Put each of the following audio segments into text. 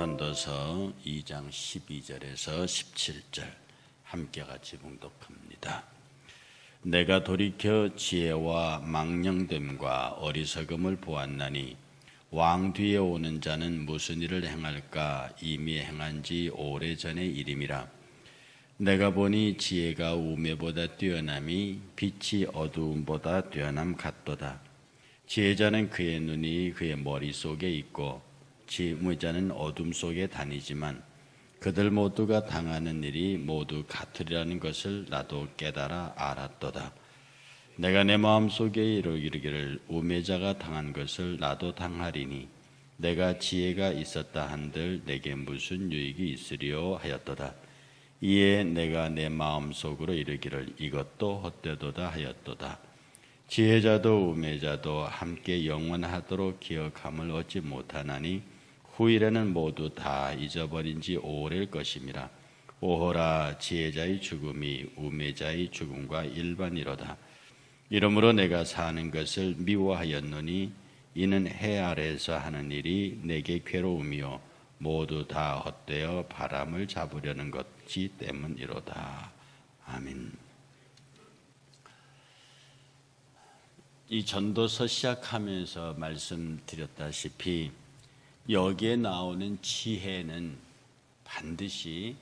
전도서 2장 12절에서 17절 함께 같이 봉독합니다. 내가 돌이켜 지혜와 망령됨과 어리석음을 보았나니 왕 뒤에 오는 자는 무슨 일을 행할까? 이미 행한 지 오래전의 일임이라. 내가 보니 지혜가 우매보다 뛰어남이 빛이 어두움보다 뛰어남 같도다. 지혜자는 그의 눈이 그의 머릿속에 있고 지무자는 어둠 속에 다니지만 그들 모두가 당하는 일이 모두 같으리라는 것을 나도 깨달아 알았도다. 내가 내 마음속에 이르기를 우매자가 당한 것을 나도 당하리니 내가 지혜가 있었다 한들 내게 무슨 유익이 있으리요 하였도다. 이에 내가 내 마음속으로 이르기를 이것도 헛되도다 하였도다. 지혜자도 우매자도 함께 영원하도록 기억함을 얻지 못하나니 후일에는 모두 다 잊어버린 지 오래일 것임이라. 오호라, 지혜자의 죽음이 우매자의 죽음과 일반이로다. 이러므로 내가 사는 것을 미워하였노니 이는 해 아래에서 하는 일이 내게 괴로움이요 모두 다 헛되어 바람을 잡으려는 것이 때문이로다. 아멘. 이 전도서 시작하면서 말씀드렸다시피 여기에 나오는 지혜는 반드시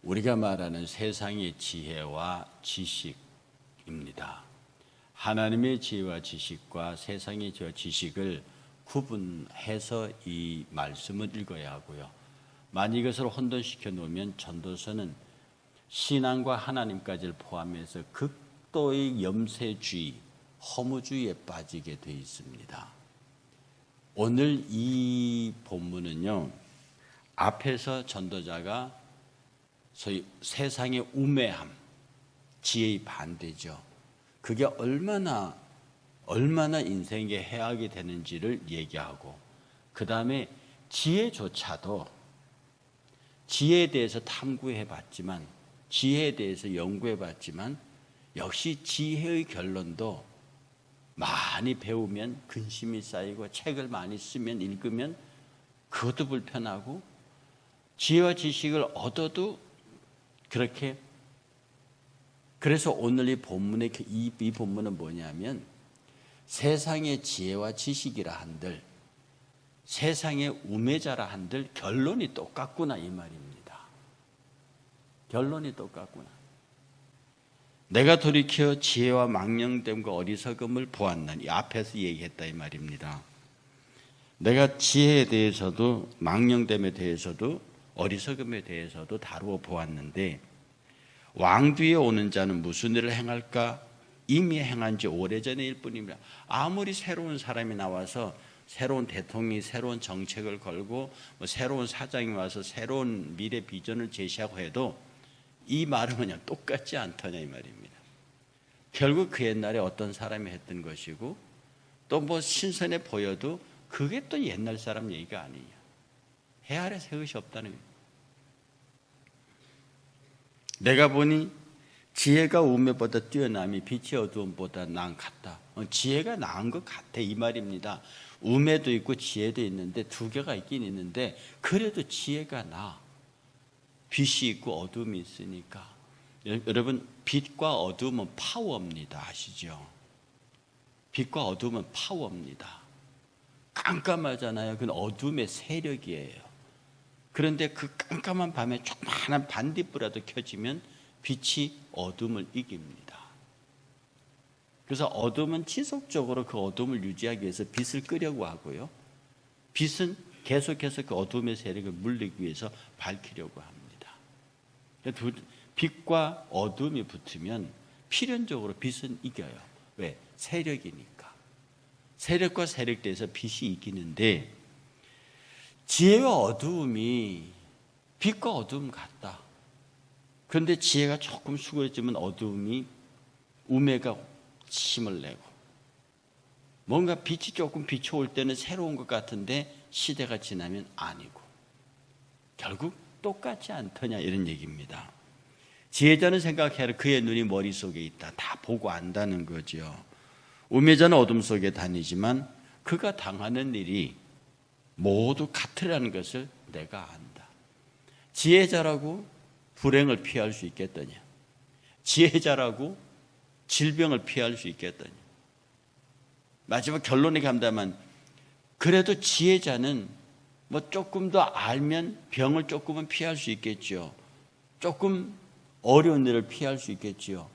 우리가 말하는 세상의 지혜와 지식입니다. 하나님의 지혜와 지식과 세상의 지혜와 지식을 구분해서 이 말씀을 읽어야 하고요. 만약 이것을 혼돈시켜 놓으면 전도서는 신앙과 하나님까지를 포함해서 극도의 염세주의, 허무주의에 빠지게 되어 있습니다. 오늘 이 본문은요, 앞에서 전도자가 소위 세상의 우매함, 지혜의 반대죠. 그게 얼마나 인생에 해악이 되는지를 얘기하고, 그 다음에 지혜조차도 지혜에 대해서 탐구해봤지만, 지혜에 대해서 연구해봤지만, 역시 지혜의 결론도 많이 배우면 근심이 쌓이고 책을 많이 쓰면 읽으면 그것도 불편하고 지혜와 지식을 얻어도 그렇게. 그래서 오늘 이 본문의 이 본문은 뭐냐면 세상의 지혜와 지식이라 한들 세상의 우매자라 한들 결론이 똑같구나 이 말입니다. 결론이 똑같구나. 내가 돌이켜 지혜와 망령됨과 어리석음을 보았나니 앞에서 얘기했다 이 말입니다. 내가 지혜에 대해서도 망령됨에 대해서도 어리석음에 대해서도 다루어 보았는데 왕 뒤에 오는 자는 무슨 일을 행할까? 이미 행한 지 오래전의 일 뿐입니다. 아무리 새로운 사람이 나와서 새로운 대통령이 새로운 정책을 걸고 새로운 사장이 와서 새로운 미래 비전을 제시하고 해도 이 말은 그냥 똑같지 않더냐 이 말입니다. 결국 그 옛날에 어떤 사람이 했던 것이고 또 뭐 신선해 보여도 그게 또 옛날 사람 얘기가 아니냐. 해 아래 새 것이 없다는 거예요. 내가 보니 지혜가 우매보다 뛰어남이 빛이 어두움보다 나은 같다. 지혜가 나은 것 같아 이 말입니다. 우매도 있고 지혜도 있는데 두 개가 있긴 있는데 그래도 지혜가 나. 빛이 있고 어둠이 있으니까. 여러분 빛과 어둠은 파워입니다. 아시죠? 빛과 어둠은 파워입니다. 깜깜하잖아요. 그건 어둠의 세력이에요. 그런데 그 깜깜한 밤에 조그마한 반딧불이라도 켜지면 빛이 어둠을 이깁니다. 그래서 어둠은 지속적으로 그 어둠을 유지하기 위해서 빛을 끄려고 하고요. 빛은 계속해서 그 어둠의 세력을 물리기 위해서 밝히려고 합니다. 빛과 어둠이 붙으면 필연적으로 빛은 이겨요. 왜? 세력이니까. 세력과 세력 대해서 빛이 이기는데 지혜와 어두움이 빛과 어두움 같다. 그런데 지혜가 조금 수고해지면 어두움이 우매가 힘을 내고 뭔가 빛이 조금 비춰올 때는 새로운 것 같은데 시대가 지나면 아니고 결국 똑같지 않더냐 이런 얘기입니다. 지혜자는 생각해라. 그의 눈이 머릿속에 있다. 다 보고 안다는 거죠. 우매자는 어둠 속에 다니지만 그가 당하는 일이 모두 같으라는 것을 내가 안다. 지혜자라고 불행을 피할 수 있겠더냐? 지혜자라고 질병을 피할 수 있겠더냐? 마지막 결론에 간다면 그래도 지혜자는 뭐 조금 더 알면 병을 조금은 피할 수 있겠죠. 조금 어려운 일을 피할 수 있겠죠.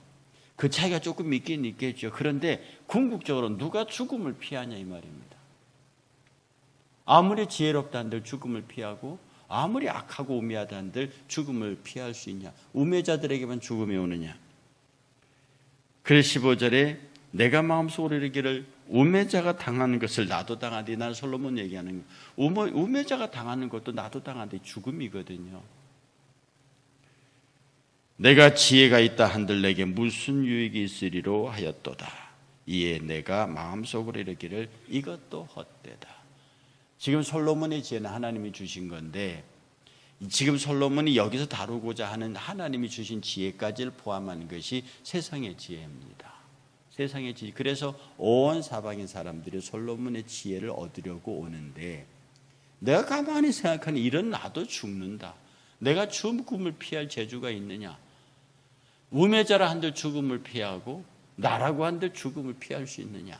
그 차이가 조금 있긴 있겠죠. 그런데 궁극적으로 누가 죽음을 피하냐 이 말입니다. 아무리 지혜롭다 한들 죽음을 피하고 아무리 악하고 우매하다 한들 죽음을 피할 수 있냐? 우매자들에게만 죽음이 오느냐? 그래서 15절에 내가 마음속으로 이르기를 우매자가 당하는 것을 나도 당하되, 나는 솔로몬 얘기하는 거. 우매자가 당하는 것도 나도 당하되 죽음이거든요. 내가 지혜가 있다 한들 내게 무슨 유익이 있으리로 하였도다. 이에 내가 마음속으로 이르기를 이것도 헛되다. 지금 솔로몬의 지혜는 하나님이 주신 건데, 지금 솔로몬이 여기서 다루고자 하는 하나님이 주신 지혜까지를 포함한 것이 세상의 지혜입니다. 세상의 지혜. 그래서 온 사방의 사람들이 솔로몬의 지혜를 얻으려고 오는데, 내가 가만히 생각하니 이런 나도 죽는다. 내가 죽음을 피할 재주가 있느냐? 우매자라 한들 죽음을 피하고 나라고 한들 죽음을 피할 수 있느냐?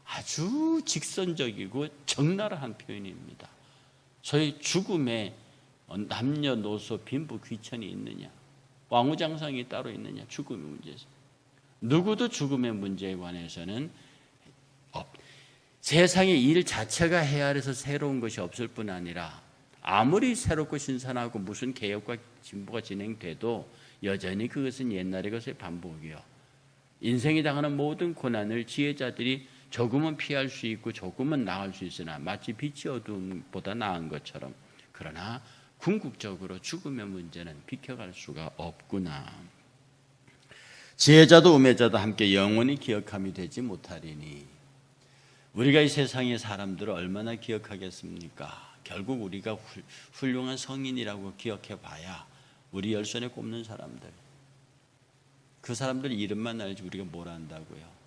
아주 직선적이고 적나라한 표현입니다. 소위 죽음에 남녀노소 빈부 귀천이 있느냐? 왕후장상이 따로 있느냐? 죽음의 문제에서 누구도 죽음의 문제에 관해서는 세상의 일 자체가 헤아려서 새로운 것이 없을 뿐 아니라 아무리 새롭고 신선하고 무슨 개혁과 진보가 진행돼도 여전히 그것은 옛날의 것의 반복이요. 인생이 당하는 모든 고난을 지혜자들이 조금은 피할 수 있고 조금은 나을 수 있으나 마치 빛이 어둠보다 나은 것처럼, 그러나 궁극적으로 죽음의 문제는 비켜갈 수가 없구나. 지혜자도 우매자도 함께 영원히 기억함이 되지 못하리니. 우리가 이 세상의 사람들을 얼마나 기억하겠습니까? 결국 우리가 훌륭한 성인이라고 기억해 봐야 우리 열선에 꼽는 사람들, 그 사람들 이름만 알지 우리가 뭘 안다고요?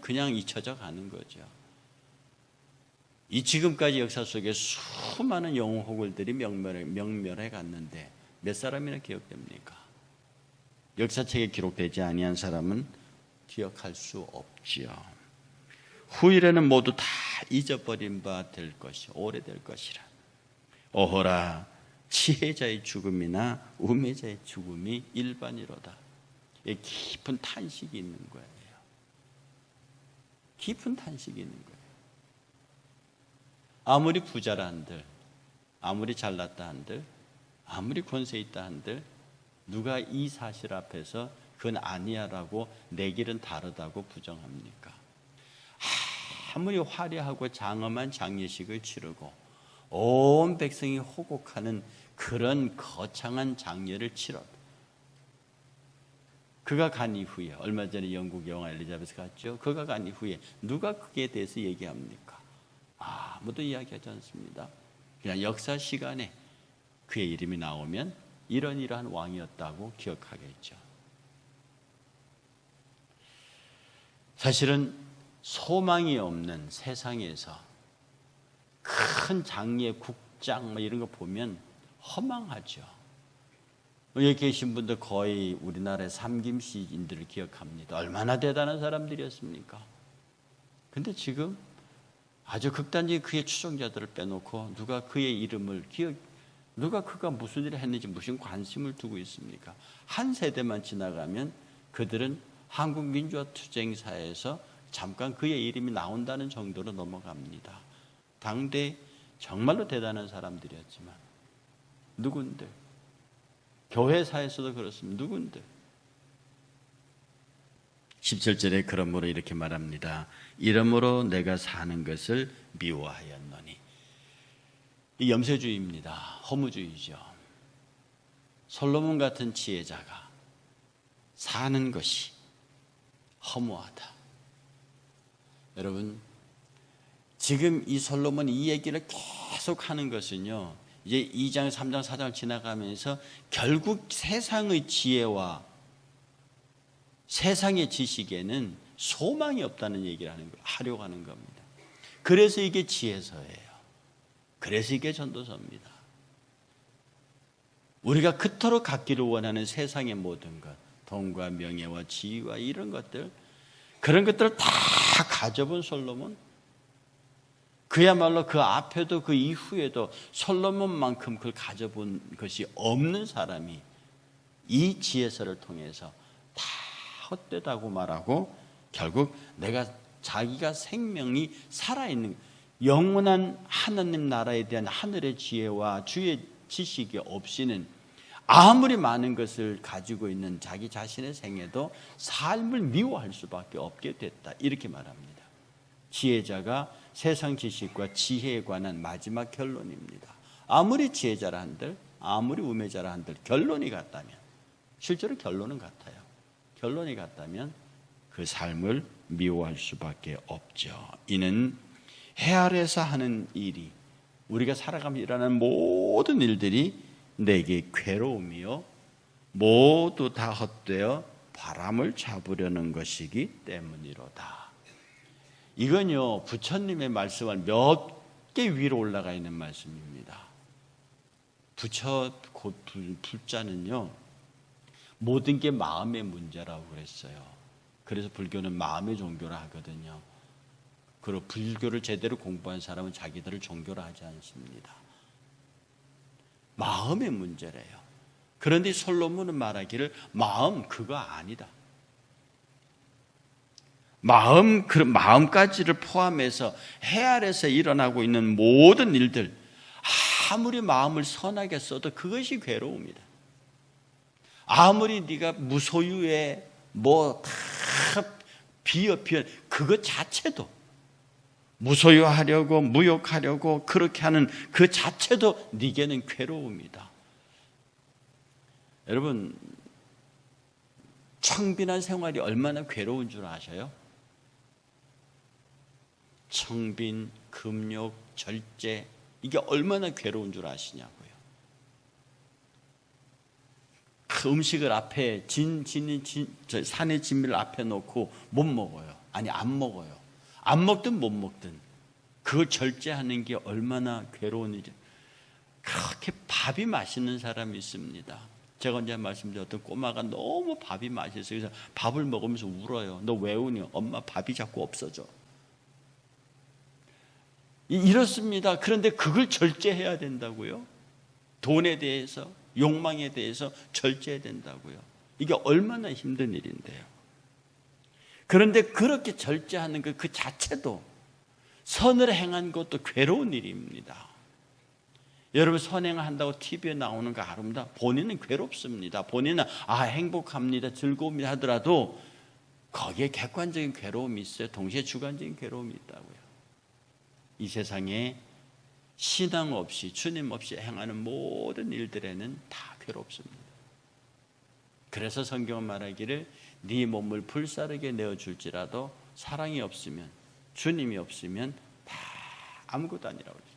그냥 잊혀져 가는 거죠. 이 지금까지 역사 속에 수많은 영웅 호글들이 명멸해 갔는데 몇 사람이나 기억됩니까? 역사책에 기록되지 아니한 사람은 기억할 수 없지요. 후일에는 모두 다 잊어버린 바 될 것이 오래될 것이라. 오호라, 지혜자의 죽음이나 우매자의 죽음이 일반이로다. 깊은 탄식이 있는 거예요. 깊은 탄식이 있는 거예요. 아무리 부자라 한들, 아무리 잘났다 한들, 아무리 권세 있다 한들, 누가 이 사실 앞에서 그건 아니야라고 내 길은 다르다고 부정합니까? 아무리 화려하고 장엄한 장례식을 치르고 온 백성이 호곡하는 그런 거창한 장례를 치러, 그가 간 이후에, 얼마 전에 영국 영화 엘리자베스 갔죠. 그가 간 이후에 누가 그에 대해서 얘기합니까? 아무도 이야기하지 않습니다. 그냥 역사 시간에 그의 이름이 나오면 이러한 왕이었다고 기억하겠죠. 사실은 소망이 없는 세상에서 큰 장례, 국장 이런 거 보면 허망하죠. 여기 계신 분들 거의 우리나라의 삼김씨인들을 기억합니다. 얼마나 대단한 사람들이었습니까? 근데 지금 아주 극단적인 그의 추종자들을 빼놓고 누가 그의 이름을 누가 그가 무슨 일을 했는지 무슨 관심을 두고 있습니까? 한 세대만 지나가면 그들은 한국 민주화 투쟁사에서 잠깐 그의 이름이 나온다는 정도로 넘어갑니다. 당대 정말로 대단한 사람들이었지만 누군들, 교회사에서도 그렇습니다. 누군들. 17절에 그러므로 이렇게 말합니다. 이러므로 내가 사는 것을 미워하였노니. 이 염세주의입니다. 허무주의죠. 솔로몬 같은 지혜자가 사는 것이 허무하다. 여러분, 지금 이 솔로몬이 이 얘기를 계속 하는 것은요, 이제 2장, 3장, 4장을 지나가면서 결국 세상의 지혜와 세상의 지식에는 소망이 없다는 얘기를 하려고 하는 겁니다. 그래서 이게 지혜서예요. 그래서 이게 전도서입니다. 우리가 그토록 갖기를 원하는 세상의 모든 것, 돈과 명예와 지위와 이런 것들, 그런 것들을 다 가져본 솔로몬, 그야말로 그 앞에도 그 이후에도 솔로몬만큼 그걸 가져본 것이 없는 사람이 이 지혜서를 통해서 다 헛되다고 말하고, 결국 자기가 생명이 살아있는 영원한 하나님 나라에 대한 하늘의 지혜와 주의 지식이 없이는 아무리 많은 것을 가지고 있는 자기 자신의 생애도 삶을 미워할 수밖에 없게 됐다, 이렇게 말합니다. 지혜자가 세상 지식과 지혜에 관한 마지막 결론입니다. 아무리 지혜자라 한들, 아무리 우매자라 한들 결론이 같다면, 실제로 결론은 같아요. 결론이 같다면 그 삶을 미워할 수밖에 없죠. 이는 해 아래서 하는 일이, 우리가 살아가면서 일어나는 모든 일들이 내게 괴로움이요 모두 다 헛되어 바람을 잡으려는 것이기 때문이로다. 이건요, 부처님의 말씀을 몇 개 위로 올라가 있는 말씀입니다. 부처 곧 불자는요, 모든 게 마음의 문제라고 그랬어요. 그래서 불교는 마음의 종교라 하거든요. 그리고 불교를 제대로 공부한 사람은 자기들을 종교라 하지 않습니다. 마음의 문제래요. 그런데 솔로몬은 말하기를 마음 그거 아니다. 마음까지를 포함해서 해 아래서 일어나고 있는 모든 일들, 아무리 마음을 선하게 써도 그것이 괴로움이다. 아무리 네가 무소유에 다 비어피어, 그것 자체도, 무소유하려고 무욕하려고 그렇게 하는 그 자체도 네게는 괴로움이다. 여러분, 청빈한 생활이 얼마나 괴로운 줄 아셔요? 청빈, 금욕, 절제, 이게 얼마나 괴로운 줄 아시냐고요. 그 음식을 앞에 산의 진미를 앞에 놓고 못 먹어요. 아니, 안 먹어요. 안 먹든 못 먹든 그걸 절제하는 게 얼마나 괴로운 일이에요. 그렇게 밥이 맛있는 사람이 있습니다. 제가 언제 말씀드렸던 꼬마가 너무 밥이 맛있어요. 그래서 밥을 먹으면서 울어요. 너 왜 우니? 엄마 밥이 자꾸 없어져. 이렇습니다. 그런데 그걸 절제해야 된다고요? 돈에 대해서, 욕망에 대해서 절제해야 된다고요? 이게 얼마나 힘든 일인데요. 그런데 그렇게 절제하는 것 그 자체도, 선을 행한 것도 괴로운 일입니다. 여러분, 선행한다고 TV에 나오는 거 아름다, 본인은 괴롭습니다. 본인은 행복합니다, 즐거움이 하더라도 거기에 객관적인 괴로움이 있어요. 동시에 주관적인 괴로움이 있다고요. 이 세상에 신앙 없이, 주님 없이 행하는 모든 일들에는 다 괴롭습니다. 그래서 성경은 말하기를 네 몸을 불사르게 내어줄지라도 사랑이 없으면, 주님이 없으면 다 아무것도 아니라고 그러죠.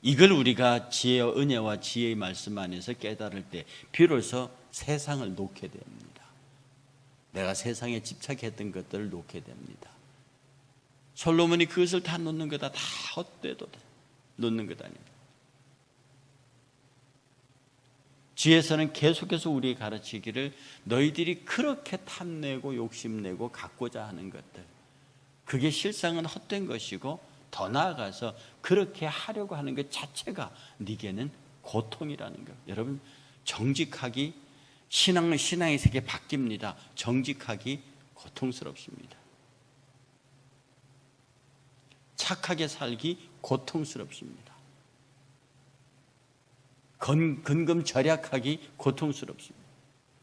이걸 우리가 지혜와 은혜와 지혜의 말씀 안에서 깨달을 때 비로소 세상을 놓게 됩니다. 내가 세상에 집착했던 것들을 놓게 됩니다. 솔로몬이 그것을 다 놓는 거다. 다 헛되도 놓는 것 아닙니다. 지혜서는 계속해서 우리에게 가르치기를 너희들이 그렇게 탐내고 욕심내고 갖고자 하는 것들, 그게 실상은 헛된 것이고, 더 나아가서 그렇게 하려고 하는 것 자체가 네게는 고통이라는 것. 여러분, 정직하기, 신앙의 세계 바뀝니다. 정직하기 고통스럽습니다. 착하게 살기 고통스럽습니다. 근금 절약하기 고통스럽습니다.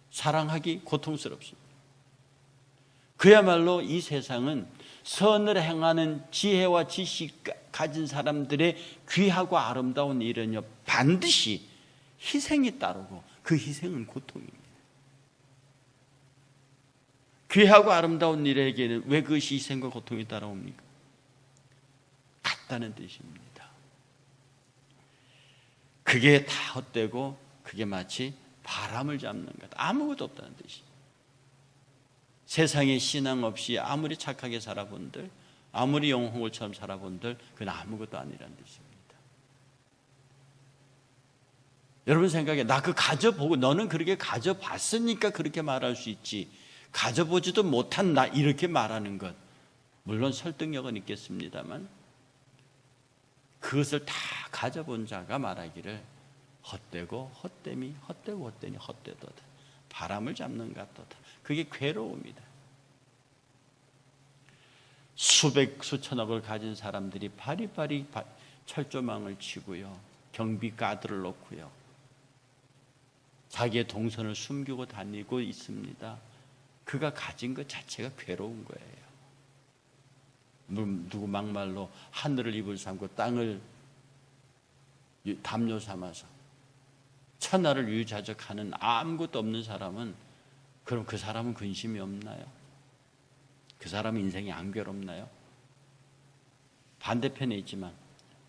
사랑하기 고통스럽습니다. 그야말로 이 세상은 선을 행하는 지혜와 지식 가진 사람들의 귀하고 아름다운 일은요, 반드시 희생이 따르고 그 희생은 고통입니다. 귀하고 아름다운 일에게는 왜 그것이 희생과 고통이 따라옵니까? 같다는 뜻입니다. 그게 다 헛되고 그게 마치 바람을 잡는 것, 아무것도 없다는 뜻이에요. 세상에 신앙 없이 아무리 착하게 살아본들, 아무리 영홍을처럼 살아본들 그건 아무것도 아니라는 뜻입니다. 여러분 생각에 나 그 가져보고 너는 그렇게 가져봤으니까 그렇게 말할 수 있지, 가져보지도 못한 나 이렇게 말하는 것, 물론 설득력은 있겠습니다만 그것을 다 가져본 자가 말하기를 헛되고 헛됨이 헛되고 헛되니 헛되도다, 바람을 잡는 것 같도다. 그게 괴로움이다. 수백 수천억을 가진 사람들이 바리바리 철조망을 치고요, 경비 가드를 놓고요, 자기의 동선을 숨기고 다니고 있습니다. 그가 가진 것 자체가 괴로운 거예요. 누구 막말로 하늘을 입을 삼고 땅을 담요 삼아서 천하를 유유자적하는 아무것도 없는 사람은, 그럼 그 사람은 근심이 없나요? 그 사람은 인생이 안 괴롭나요? 반대편에 있지만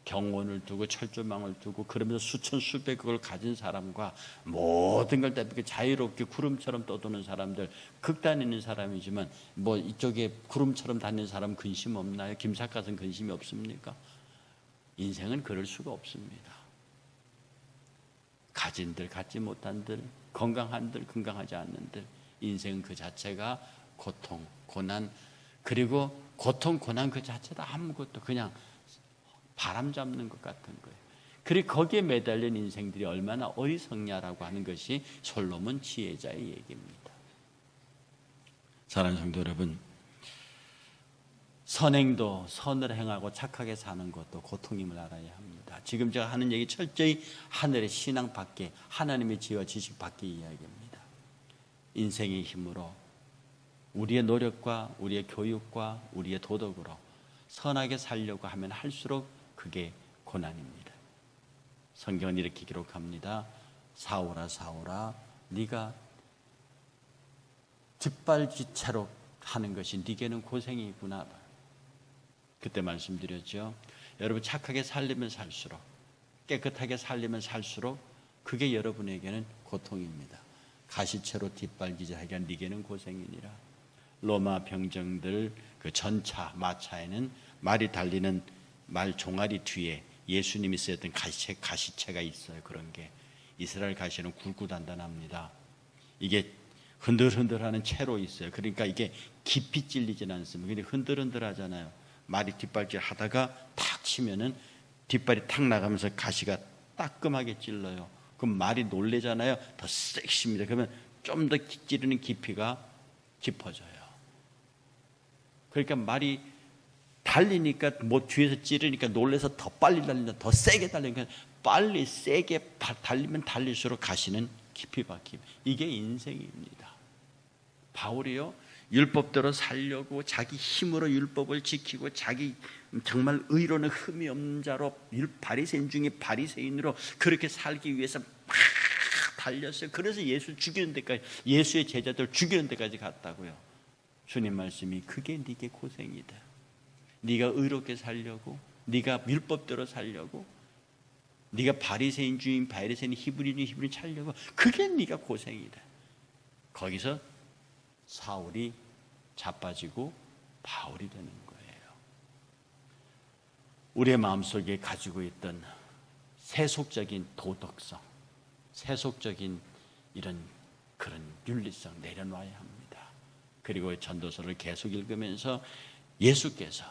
경원을 두고 철조망을 두고 그러면서 수천 수백억을 가진 사람과 모든 걸 다 자유롭게 구름처럼 떠도는 사람들, 극단에 있는 사람이지만 뭐 이쪽에 구름처럼 다니는 사람 근심 없나요? 김삿갓은 근심이 없습니까? 인생은 그럴 수가 없습니다. 가진들 갖지 못한들, 건강한들 건강하지 않는들, 인생은 그 자체가 고통, 고난, 그리고 고통, 고난 그 자체도 아무것도 그냥 바람 잡는 것 같은 거예요. 그리고 거기에 매달린 인생들이 얼마나 어리석냐라고 하는 것이 솔로몬 지혜자의 얘기입니다. 사랑하는 성도 여러분, 선행도 선을 행하고 착하게 사는 것도 고통임을 알아야 합니다. 지금 제가 하는 얘기 철저히 하늘의 신앙 밖에, 하나님의 지혜와 지식 밖의 이야기입니다. 인생의 힘으로, 우리의 노력과 우리의 교육과 우리의 도덕으로 선하게 살려고 하면 할수록 그게 고난입니다. 성경은 이렇게 기록합니다. 사울아 사울아, 네가 뒷발지체로 하는 것이 네게는 고생이구나. 그때 말씀드렸죠. 여러분 착하게 살리면 살수록, 깨끗하게 살리면 살수록 그게 여러분에게는 고통입니다. 가시채로 뒷발기질하기가 네게는 고생이니라. 로마 병정들 그 전차 마차에는 말이 달리는 말 종아리 뒤에 예수님이 쓰였던 가시채가 있어요. 그런 게 이스라엘 가시는 굵고 단단합니다. 이게 흔들흔들하는 채로 있어요. 그러니까 이게 깊이 찔리지는 않습니다. 근데 흔들흔들하잖아요. 말이 뒷발질 하다가 탁 치면은 뒷발이 탁 나가면서 가시가 따끔하게 찔러요. 그럼 말이 놀래잖아요. 더 섹 씁니다. 그러면 좀 더 찌르는 깊이가 깊어져요. 그러니까 말이 달리니까 뭐 뒤에서 찌르니까 놀래서 더 빨리 달린다, 더 세게 달리니까 빨리 세게 달리면 달릴수록 가시는 깊이 박힘. 이게 인생입니다. 바울이요, 율법대로 살려고 자기 힘으로 율법을 지키고 자기 정말 의로는 흠이 없는 자로 바리새인 중에 바리새인으로 그렇게 살기 위해서 막 달렸어요. 그래서 예수 죽이는 데까지, 예수의 제자들 죽이는 데까지 갔다고요. 주님 말씀이 그게 네게 고생이다. 네가 의롭게 살려고, 네가 율법대로 살려고, 네가 바리새인 중인 바리새인, 히브리인 히브리인 살려고, 그게 네가 고생이다. 거기서 사울이 자빠지고 바울이 되는 거예요. 우리의 마음속에 가지고 있던 세속적인 도덕성, 세속적인 이런 그런 윤리성 내려놔야 합니다. 그리고 전도서를 계속 읽으면서 예수께서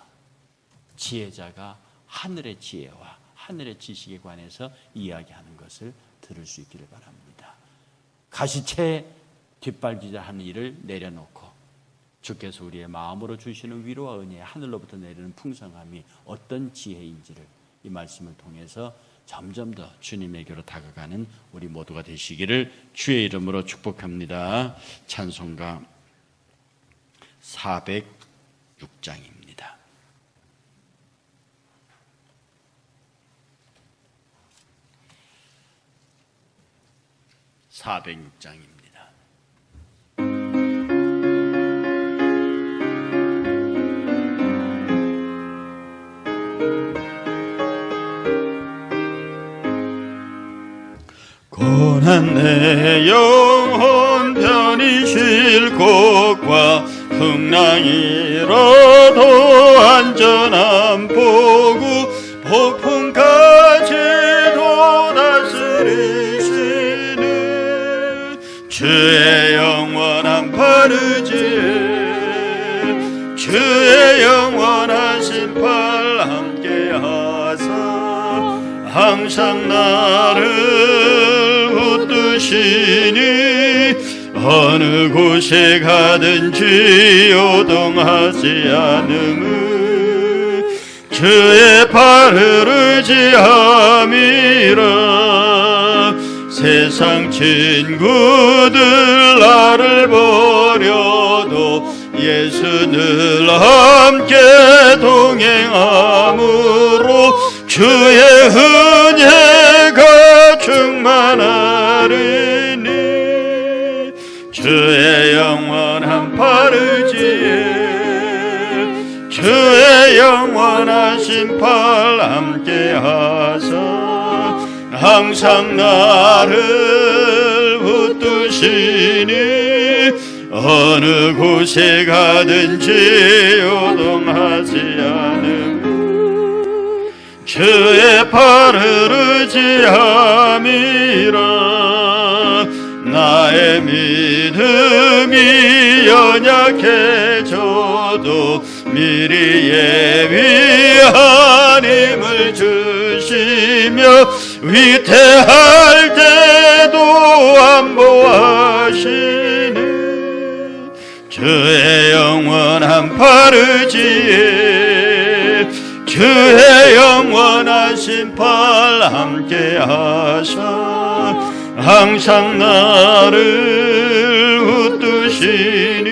지혜자가 하늘의 지혜와 하늘의 지식에 관해서 이야기하는 것을 들을 수 있기를 바랍니다. 가시채 뒷발기질하는 일을 내려놓고 주께서 우리의 마음으로 주시는 위로와 은혜의 하늘로부터 내리는 풍성함이 어떤 지혜인지를 이 말씀을 통해서 점점 더 주님에게로 다가가는 우리 모두가 되시기를 주의 이름으로 축복합니다. 찬송가 406장입니다. 406장입니다. 고난 내 영혼 편히 쉴 곳과 풍랑이라도 안전한 포구 폭풍까지도 다스리시는 주의 영원한 팔의지에 주의 영원하신 팔 함께하사 항상 나를 붙드시니 어느 곳에 가든지 요동하지 않음은 주의 팔을 의지함이라. 세상 친구들 나를 버려도 예수 늘 함께 동행함으로 주의 은혜가 충만하리니 주의 영원한 팔의지에 주의 영원하신 팔 함께하사 항상 나를 붙드시니 어느 곳에 가든지 요동하지 않음 주의 팔을 의지함이라. 나의 믿음이 연약해져도 미리 예비한 힘을 주시며 위태할 때도 안보하시는 주의 영원한 팔의지에 주의 영원하신 팔 함께하사 항상 나를 붙드시니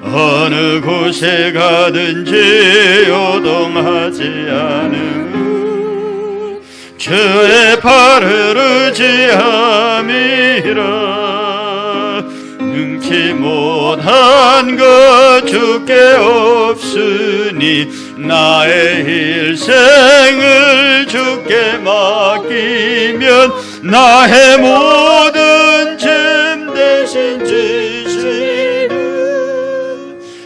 어느 곳에 가든지 요동하지 않음 주의 팔을 의지함이라. 능치 못한 것 주께 없으니 나의 일생을 주께 맡기면 나의 모든 짐 대신 지시는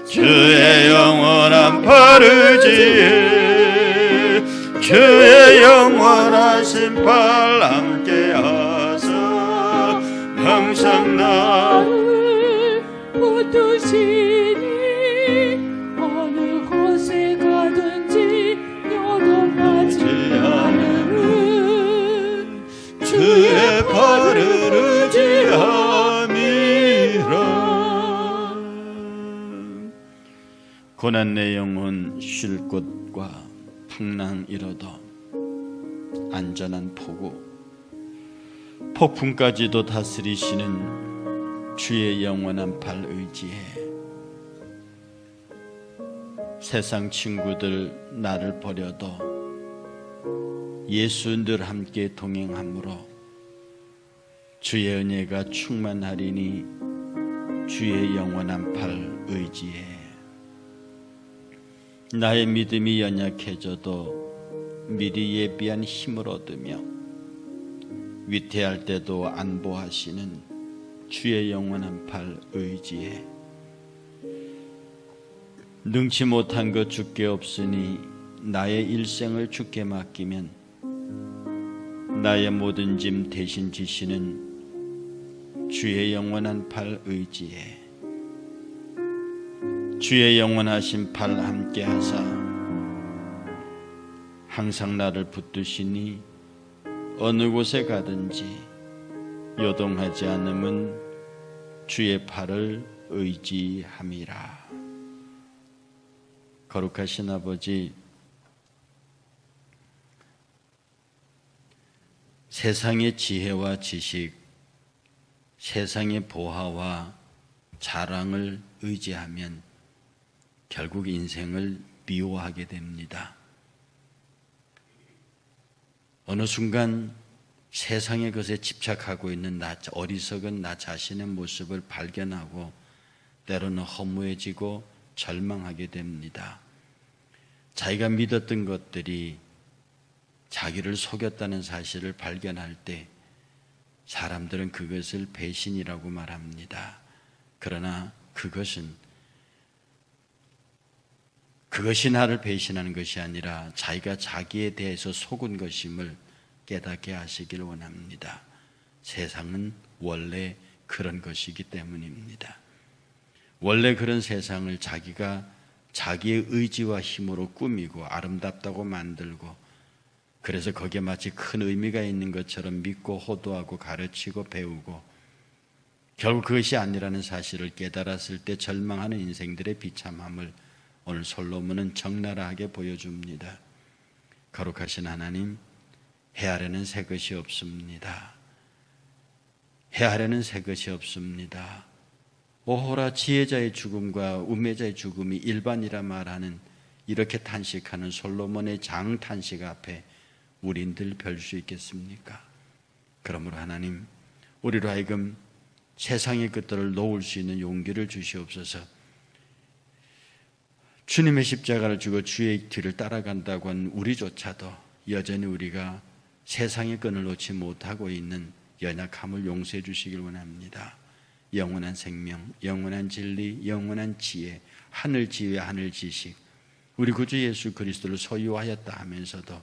주의 영원한 팔의지에 주의 영원하신 팔 함께하사 항상 나를 붙드시니 어느 곳에 가든지 요동하지 않음은 주의 팔을 의지함이라. 고난 내 영혼 쉴 곳과 풍랑 이뤄도 안전한 포구 폭풍까지도 다스리시는 주의 영원한 팔 의지에 세상 친구들 나를 버려도 예수 늘 함께 동행함으로 주의 은혜가 충만하리니 주의 영원한 팔 의지에 나의 믿음이 연약해져도 미리 예비한 힘을 얻으며 위태할 때도 안보하시는 주의 영원한 팔 의지에 능치 못한 것 주께 없으니 나의 일생을 주께 맡기면 나의 모든 짐 대신 지시는 주의 영원한 팔 의지에 주의 영원하신 팔 함께 하사 항상 나를 붙드시니 어느 곳에 가든지 요동하지 않음은 주의 팔을 의지함이라. 거룩하신 아버지, 세상의 지혜와 지식, 세상의 보화와 자랑을 의지하면 결국 인생을 미워하게 됩니다. 어느 순간 세상의 것에 집착하고 있는 어리석은 나 자신의 모습을 발견하고 때로는 허무해지고 절망하게 됩니다. 자기가 믿었던 것들이 자기를 속였다는 사실을 발견할 때 사람들은 그것을 배신이라고 말합니다. 그러나 그것은 그것이 나를 배신하는 것이 아니라 자기가 자기에 대해서 속은 것임을 깨닫게 하시길 원합니다. 세상은 원래 그런 것이기 때문입니다. 원래 그런 세상을 자기가 자기의 의지와 힘으로 꾸미고 아름답다고 만들고, 그래서 거기에 마치 큰 의미가 있는 것처럼 믿고 호도하고 가르치고 배우고, 결국 그것이 아니라는 사실을 깨달았을 때 절망하는 인생들의 비참함을 오늘 솔로몬은 적나라하게 보여줍니다. 거룩하신 하나님, 헤아려는 새 것이 없습니다. 헤아려는 새 것이 없습니다. 오호라, 지혜자의 죽음과 우매자의 죽음이 일반이라 말하는 이렇게 탄식하는 솔로몬의 장탄식 앞에 우린들 별 수 있겠습니까? 그러므로 하나님, 우리로 하여금 세상의 것들을 놓을 수 있는 용기를 주시옵소서. 주님의 십자가를 지고 주의 뒤를 따라간다고 한 우리조차도 여전히 우리가 세상의 끈을 놓지 못하고 있는 연약함을 용서해 주시길 원합니다. 영원한 생명, 영원한 진리, 영원한 지혜, 하늘 지혜, 하늘 지식, 우리 구주 예수 그리스도를 소유하였다 하면서도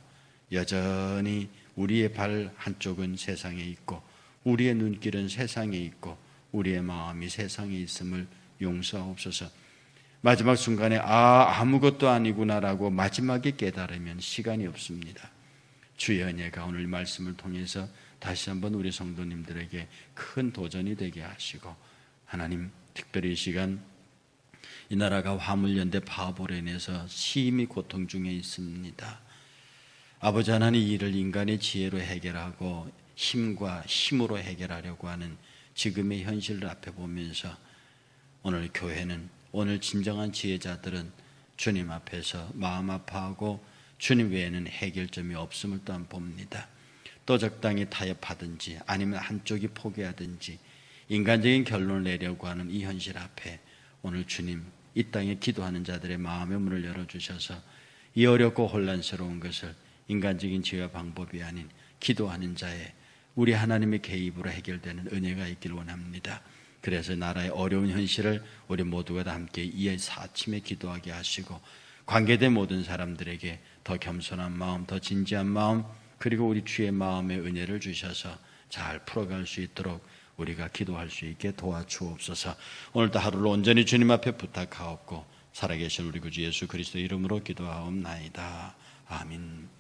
여전히 우리의 발 한쪽은 세상에 있고 우리의 눈길은 세상에 있고 우리의 마음이 세상에 있음을 용서하옵소서. 마지막 순간에 아무것도 아니구나라고 마지막에 깨달으면 시간이 없습니다. 주의 은혜가 오늘 말씀을 통해서 다시 한번 우리 성도님들에게 큰 도전이 되게 하시고, 하나님, 특별히 이 시간 이 나라가 화물연대 파업으로 인해서 심히 고통 중에 있습니다. 아버지 하나님, 이 일을 인간의 지혜로 해결하고 힘과 힘으로 해결하려고 하는 지금의 현실을 앞에 보면서 오늘 교회는, 오늘 진정한 지혜자들은 주님 앞에서 마음 아파하고 주님 외에는 해결점이 없음을 또한 봅니다. 또 적당히 타협하든지 아니면 한쪽이 포기하든지 인간적인 결론을 내려고 하는 이 현실 앞에 오늘 주님, 이 땅에 기도하는 자들의 마음의 문을 열어주셔서 이 어렵고 혼란스러운 것을 인간적인 지혜와 방법이 아닌 기도하는 자의 우리 하나님의 개입으로 해결되는 은혜가 있길 원합니다. 그래서 나라의 어려운 현실을 우리 모두가 다 함께 이에 사침에 기도하게 하시고, 관계된 모든 사람들에게 더 겸손한 마음, 더 진지한 마음, 그리고 우리 주의 마음의 은혜를 주셔서 잘 풀어갈 수 있도록 우리가 기도할 수 있게 도와주옵소서. 오늘도 하루를 온전히 주님 앞에 부탁하옵고 살아계신 우리 구주 예수 그리스도 이름으로 기도하옵나이다. 아멘.